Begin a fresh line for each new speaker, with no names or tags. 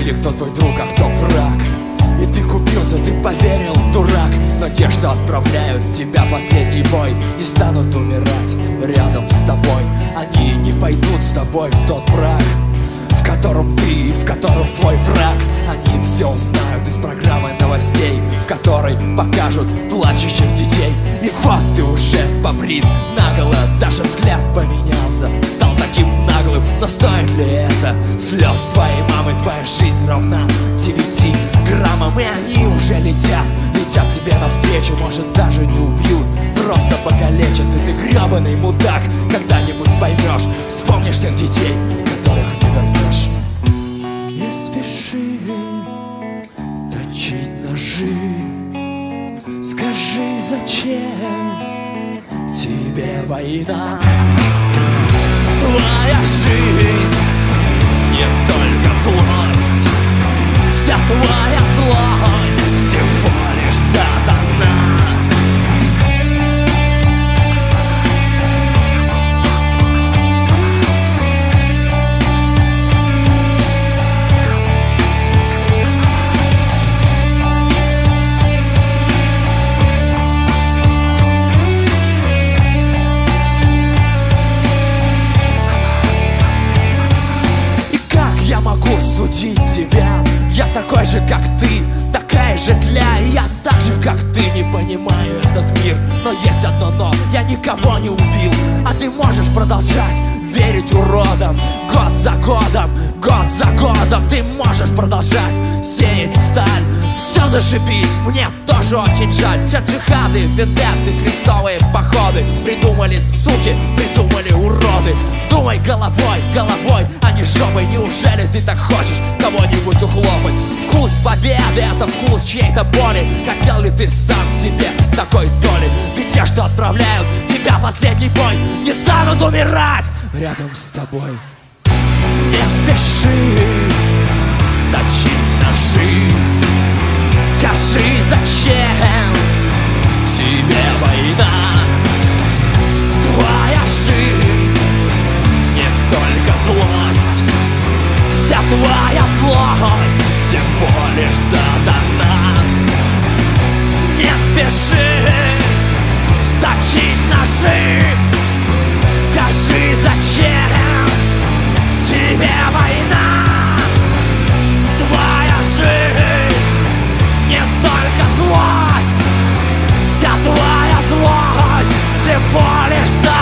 или кто твой друг, а кто враг. И ты купился, ты поверил, дурак. Но те, что отправляют тебя в последний бой, не станут умирать рядом с тобой. Они не пойдут с тобой в тот брак, в котором ты и в котором твой враг. Они все узнают из программы новостей, в которой покажут плачущих детей. И вот ты уже побрит наголо, даже взгляд поменялся, стал таким наглым. Но стоит ли это слез твоей мамы? Твоя жизнь равна 9 граммам, и они уже летят тебе навстречу. Может, даже не убьют, просто покалечат. И ты гребаный мудак, когда-нибудь поймешь, вспомнишь тех детей, которых не вернешь. Не спеши точить ножи, скажи, зачем тебе война? Твоя жизнь не только злость, вся твоя злость всего лишь сатана. Судить тебя, я такой же, как ты, такая же тля. И я так же, как ты, не понимаю этот мир. Но есть одно но, я никого не убил. А ты можешь продолжать верить уродам. Год за годом, год за годом. Ты можешь продолжать сеять сталь. Все зашибись, мне тоже очень жаль. Все джихады, вендетты, крестовые походы придумали суки, придумали уроды. Думай головой, головой, а не жопой. Неужели ты так хочешь кого-нибудь ухлопать? Вкус победы — это вкус чьей-то боли. Хотел ли ты сам себе такой доли? Ведь те, что отправляют тебя в последний бой, не станут умирать рядом с тобой. Не спеши точить ножи, скажи, зачем тебе война? Твоя жизнь не только злость, вся твоя злость всего лишь сатана. Не спеши точить ножи, скажи, зачем тебе война? Твоя жизнь не только злость, вся твоя злость всего лишь сатана.